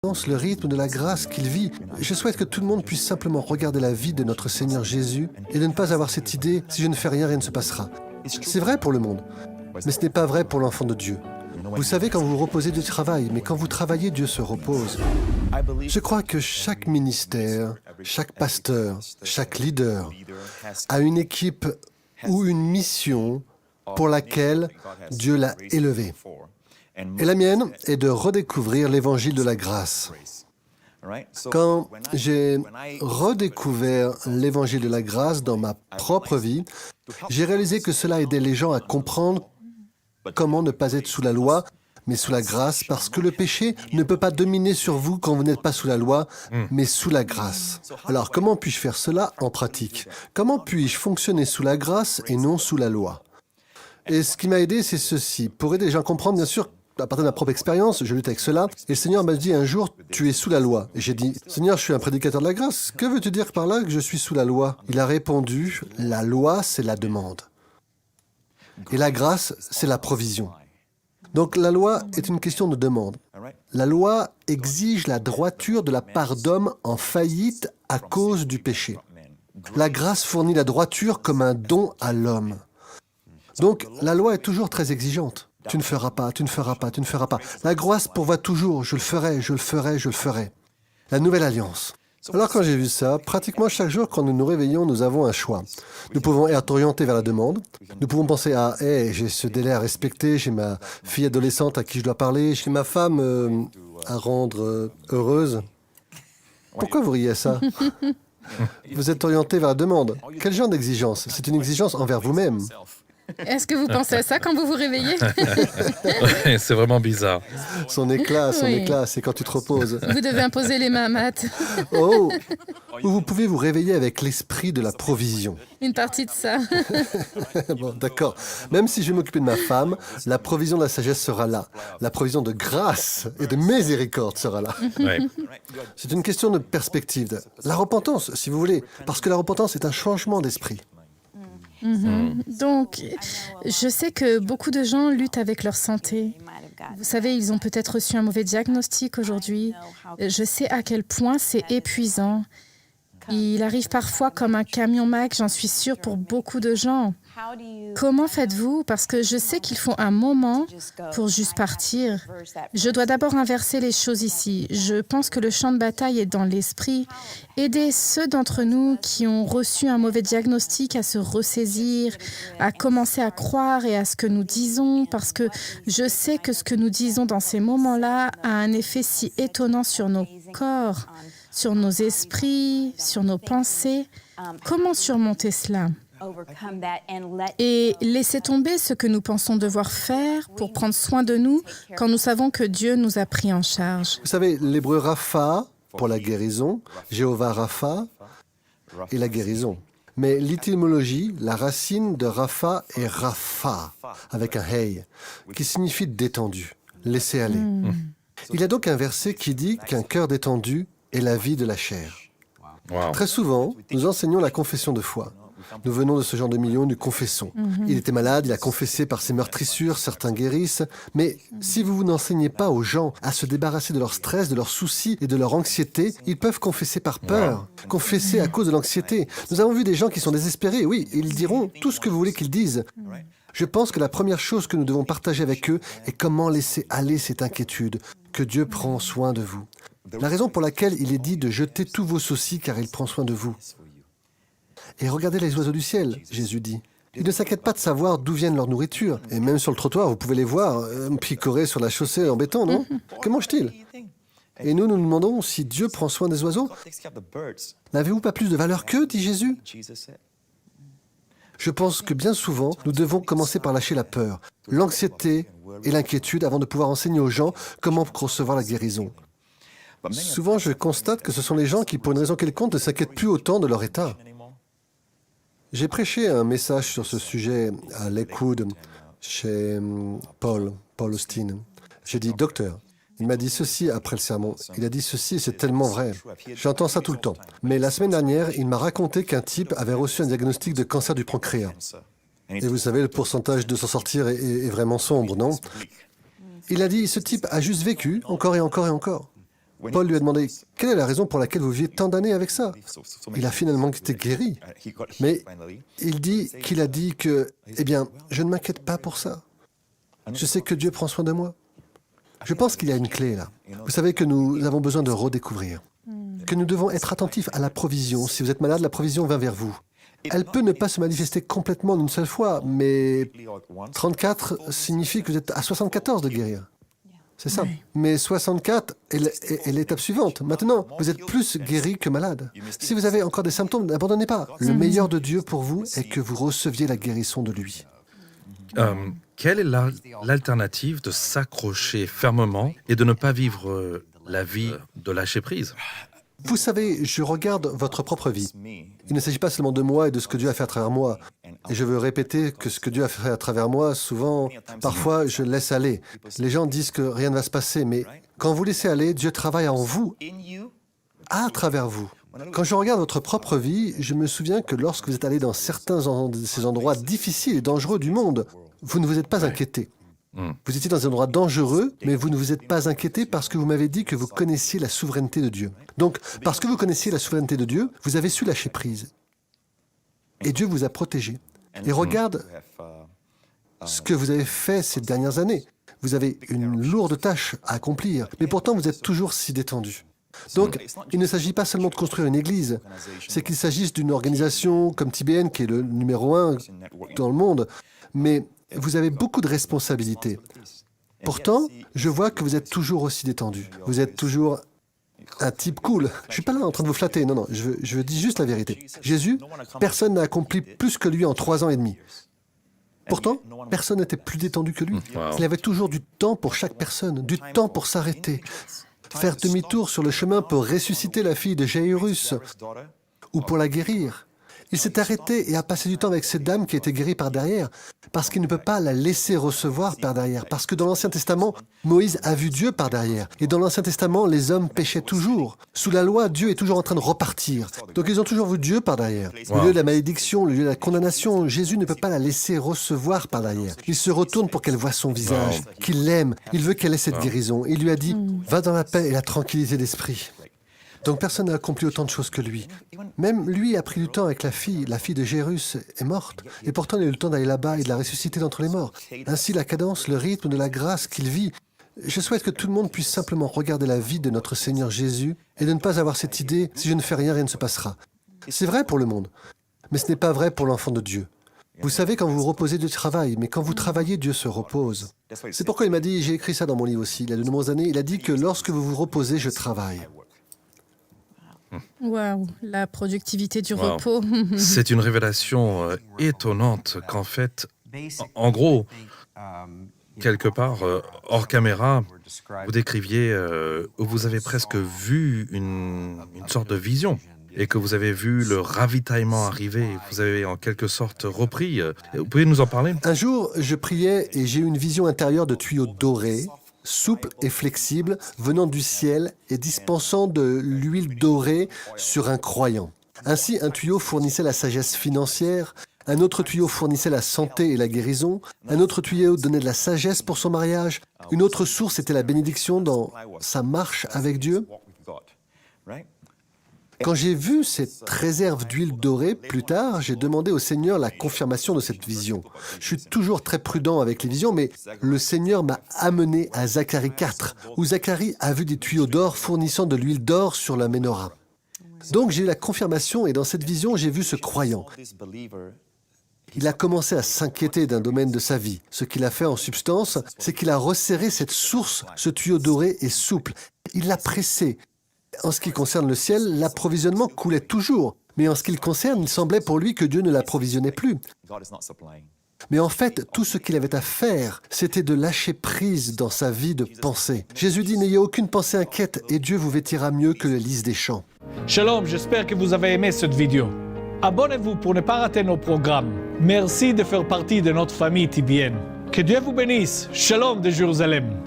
le rythme de la grâce qu'il vit. Je souhaite que tout le monde puisse simplement regarder la vie de notre Seigneur Jésus et de ne pas avoir cette idée, si je ne fais rien, rien ne se passera. C'est vrai pour le monde, mais ce n'est pas vrai pour l'enfant de Dieu. Vous savez, quand vous vous reposez du travail, mais quand vous travaillez, Dieu se repose. Je crois que chaque ministère, chaque pasteur, chaque leader a une équipe ou une mission pour laquelle Dieu l'a élevé. Et la mienne est de redécouvrir l'évangile de la grâce. Quand j'ai redécouvert l'évangile de la grâce dans ma propre vie, j'ai réalisé que cela aidait les gens à comprendre comment ne pas être sous la loi, mais sous la grâce, parce que le péché ne peut pas dominer sur vous quand vous n'êtes pas sous la loi, mais sous la grâce. Alors, comment puis-je faire cela en pratique? Comment puis-je fonctionner sous la grâce et non sous la loi? Et ce qui m'a aidé, c'est ceci. Pour aider les gens à comprendre, bien sûr, à partir de ma propre expérience, je lutte avec cela. Et le Seigneur m'a dit un jour, tu es sous la loi. Et j'ai dit, Seigneur, je suis un prédicateur de la grâce. Que veux-tu dire par là que je suis sous la loi? Il a répondu, la loi, c'est la demande. Et la grâce, c'est la provision. Donc la loi est une question de demande. La loi exige la droiture de la part d'hommes en faillite à cause du péché. La grâce fournit la droiture comme un don à l'homme. Donc la loi est toujours très exigeante. Tu ne feras pas, tu ne feras pas, tu ne feras pas. La grâce pourvoit toujours, je le ferai, je le ferai, je le ferai. La nouvelle alliance. Alors quand j'ai vu ça, pratiquement chaque jour quand nous nous réveillons, nous avons un choix. Nous pouvons être orientés vers la demande. Nous pouvons penser à « Hey, j'ai ce délai à respecter, j'ai ma fille adolescente à qui je dois parler, j'ai ma femme à rendre heureuse. » Pourquoi vous riez à ça? Vous êtes orienté vers la demande. Quel genre d'exigence? C'est une exigence envers vous-même. Est-ce que vous pensez à ça quand vous vous réveillez? Ouais, c'est vraiment bizarre. Son Oui. éclat, c'est quand tu te reposes. Vous devez imposer les mains à Matt. Oh! Ou vous pouvez vous réveiller avec l'esprit de la provision. Une partie de ça. Bon, d'accord. Même si je vais m'occuper de ma femme, la provision de la sagesse sera là. La provision de grâce et de miséricorde sera là. Ouais. C'est une question de perspective. La repentance, si vous voulez. Parce que la repentance est un changement d'esprit. Donc, je sais que beaucoup de gens luttent avec leur santé. Vous savez, ils ont peut-être reçu un mauvais diagnostic aujourd'hui. Je sais à quel point c'est épuisant. Il arrive parfois comme un camion Mack, j'en suis sûre, pour beaucoup de gens. Comment faites-vous? Parce que je sais qu'il faut un moment pour juste partir. Je dois d'abord inverser les choses ici. Je pense que le champ de bataille est dans l'esprit. Aider ceux d'entre nous qui ont reçu un mauvais diagnostic à se ressaisir, à commencer à croire et à ce que nous disons, parce que je sais que ce que nous disons dans ces moments-là a un effet si étonnant sur nos corps, sur nos esprits, sur nos pensées. Comment surmonter cela? Et laisser tomber ce que nous pensons devoir faire pour prendre soin de nous quand nous savons que Dieu nous a pris en charge. Vous savez, l'hébreu Rapha pour la guérison, Jéhovah Rapha et la guérison. Mais l'étymologie, la racine de Rapha est Rapha, avec un hey, qui signifie détendu, laisser aller. Il y a donc un verset qui dit qu'un cœur détendu est la vie de la chair. Wow. Très souvent, nous enseignons la confession de foi. Nous venons de ce genre de milieu, nous confessons. Il était malade, il a confessé par ses meurtrissures, certains guérissent. Mais si vous n'enseignez pas aux gens à se débarrasser de leur stress, de leurs soucis et de leur anxiété, ils peuvent confesser par peur, confesser à cause de l'anxiété. Nous avons vu des gens qui sont désespérés, oui, et ils diront tout ce que vous voulez qu'ils disent. Je pense que la première chose que nous devons partager avec eux est comment laisser aller cette inquiétude, que Dieu prend soin de vous. La raison pour laquelle il est dit de jeter tous vos soucis car il prend soin de vous. Et regardez les oiseaux du ciel, Jésus dit. Ils ne s'inquiètent pas de savoir d'où viennent leur nourriture. Et même sur le trottoir, vous pouvez les voir picorer sur la chaussée en béton, non? Que mangent-ils? Et nous demandons si Dieu prend soin des oiseaux. N'avez-vous pas plus de valeur qu'eux, dit Jésus? Je pense que bien souvent, nous devons commencer par lâcher la peur, l'anxiété et l'inquiétude avant de pouvoir enseigner aux gens comment recevoir la guérison. Souvent, je constate que ce sont les gens qui, pour une raison quelconque, ne s'inquiètent plus autant de leur état. J'ai prêché un message sur ce sujet à Lakewood, chez Paul Austin. J'ai dit « Docteur ». Il m'a dit ceci après le sermon. Il a dit ceci et c'est tellement vrai. J'entends ça tout le temps. Mais la semaine dernière, il m'a raconté qu'un type avait reçu un diagnostic de cancer du pancréas. Et vous savez, le pourcentage de s'en sortir est vraiment sombre, non? Il a dit « Ce type a juste vécu, encore et encore et encore. » Paul lui a demandé « Quelle est la raison pour laquelle vous vivez tant d'années avec ça ?» Il a finalement été guéri. Mais il dit qu'il a dit que « Eh bien, je ne m'inquiète pas pour ça. Je sais que Dieu prend soin de moi. » Je pense qu'il y a une clé là. Vous savez que nous avons besoin de redécouvrir. Que nous devons être attentifs à la provision. Si vous êtes malade, la provision va vers vous. Elle peut ne pas se manifester complètement d'une seule fois, mais 34 signifie que vous êtes à 74 de guérir. C'est ça. Oui. Mais 64 est l'étape suivante. Maintenant, vous êtes plus guéri que malade. Si vous avez encore des symptômes, n'abandonnez pas. Le meilleur de Dieu pour vous est que vous receviez la guérison de lui. Quelle est l'alternative de s'accrocher fermement et de ne pas vivre la vie de lâcher prise? Vous savez, je regarde votre propre vie. Il ne s'agit pas seulement de moi et de ce que Dieu a fait à travers moi. Et je veux répéter que ce que Dieu a fait à travers moi, souvent, parfois, je laisse aller. Les gens disent que rien ne va se passer, mais quand vous laissez aller, Dieu travaille en vous, à travers vous. Quand je regarde votre propre vie, je me souviens que lorsque vous êtes allé dans certains de ces endroits difficiles et dangereux du monde, vous ne vous êtes pas inquiété. Vous étiez dans un endroit dangereux, mais vous ne vous êtes pas inquiété parce que vous m'avez dit que vous connaissiez la souveraineté de Dieu. Donc, parce que vous connaissiez la souveraineté de Dieu, vous avez su lâcher prise. Et Dieu vous a protégé. Et regarde ce que vous avez fait ces dernières années. Vous avez une lourde tâche à accomplir, mais pourtant vous êtes toujours si détendu. Donc, il ne s'agit pas seulement de construire une église, c'est qu'il s'agisse d'une organisation comme TBN, qui est le numéro 1 dans le monde, mais vous avez beaucoup de responsabilités. Pourtant, je vois que vous êtes toujours aussi détendu. Vous êtes toujours un type cool. Je ne suis pas là en train de vous flatter, non, je dis juste la vérité. Jésus, personne n'a accompli plus que lui en 3 ans et demi. Pourtant, personne n'était plus détendu que lui. Wow. Il avait toujours du temps pour chaque personne, du temps pour s'arrêter, faire demi-tour sur le chemin pour ressusciter la fille de Jairus ou pour la guérir. Il s'est arrêté et a passé du temps avec cette dame qui a été guérie par derrière, parce qu'il ne peut pas la laisser recevoir par derrière, parce que dans l'Ancien Testament, Moïse a vu Dieu par derrière, et dans l'Ancien Testament, les hommes péchaient toujours. Sous la loi, Dieu est toujours en train de repartir. Donc ils ont toujours vu Dieu par derrière. Au lieu de la malédiction, au lieu de la condamnation, Jésus ne peut pas la laisser recevoir par derrière. Il se retourne pour qu'elle voie son visage, qu'il l'aime, il veut qu'elle ait cette guérison. Il lui a dit, va dans la paix et la tranquillité d'esprit. Donc personne n'a accompli autant de choses que lui. Même lui a pris du temps avec la fille de Jairus est morte, et pourtant il a eu le temps d'aller là-bas et de la ressusciter d'entre les morts. Ainsi la cadence, le rythme de la grâce qu'il vit. Je souhaite que tout le monde puisse simplement regarder la vie de notre Seigneur Jésus et de ne pas avoir cette idée, si je ne fais rien, rien ne se passera. C'est vrai pour le monde, mais ce n'est pas vrai pour l'enfant de Dieu. Vous savez, quand vous vous reposez, Dieu travaille, mais quand vous travaillez, Dieu se repose. C'est pourquoi il m'a dit, j'ai écrit ça dans mon livre aussi, il y a de nombreuses années, il a dit que lorsque vous vous reposez, je travaille. Waouh, la productivité du Wow. repos. C'est une révélation étonnante qu'en fait, en gros, quelque part, hors caméra, vous décriviez, vous avez presque vu une sorte de vision et que vous avez vu le ravitaillement arriver, vous avez en quelque sorte repris. Vous pouvez nous en parler? Un jour, je priais et j'ai eu une vision intérieure de tuyaux dorés, souples et flexibles, venant du ciel et dispensant de l'huile dorée sur un croyant. Ainsi, un tuyau fournissait la sagesse financière, un autre tuyau fournissait la santé et la guérison, un autre tuyau donnait de la sagesse pour son mariage, une autre source était la bénédiction dans sa marche avec Dieu. Quand j'ai vu cette réserve d'huile dorée, plus tard, j'ai demandé au Seigneur la confirmation de cette vision. Je suis toujours très prudent avec les visions, mais le Seigneur m'a amené à Zacharie 4, où Zacharie a vu des tuyaux d'or fournissant de l'huile d'or sur la menorah. Donc j'ai eu la confirmation et dans cette vision, j'ai vu ce croyant. Il a commencé à s'inquiéter d'un domaine de sa vie. Ce qu'il a fait en substance, c'est qu'il a resserré cette source, ce tuyau doré et souple. Il l'a pressé. En ce qui concerne le ciel, l'approvisionnement coulait toujours. Mais en ce qui le concerne, il semblait pour lui que Dieu ne l'approvisionnait plus. Mais en fait, tout ce qu'il avait à faire, c'était de lâcher prise dans sa vie de pensée. Jésus dit, n'ayez aucune pensée inquiète et Dieu vous vêtira mieux que le lys des champs. Shalom, j'espère que vous avez aimé cette vidéo. Abonnez-vous pour ne pas rater nos programmes. Merci de faire partie de notre famille TBN. Que Dieu vous bénisse. Shalom de Jérusalem.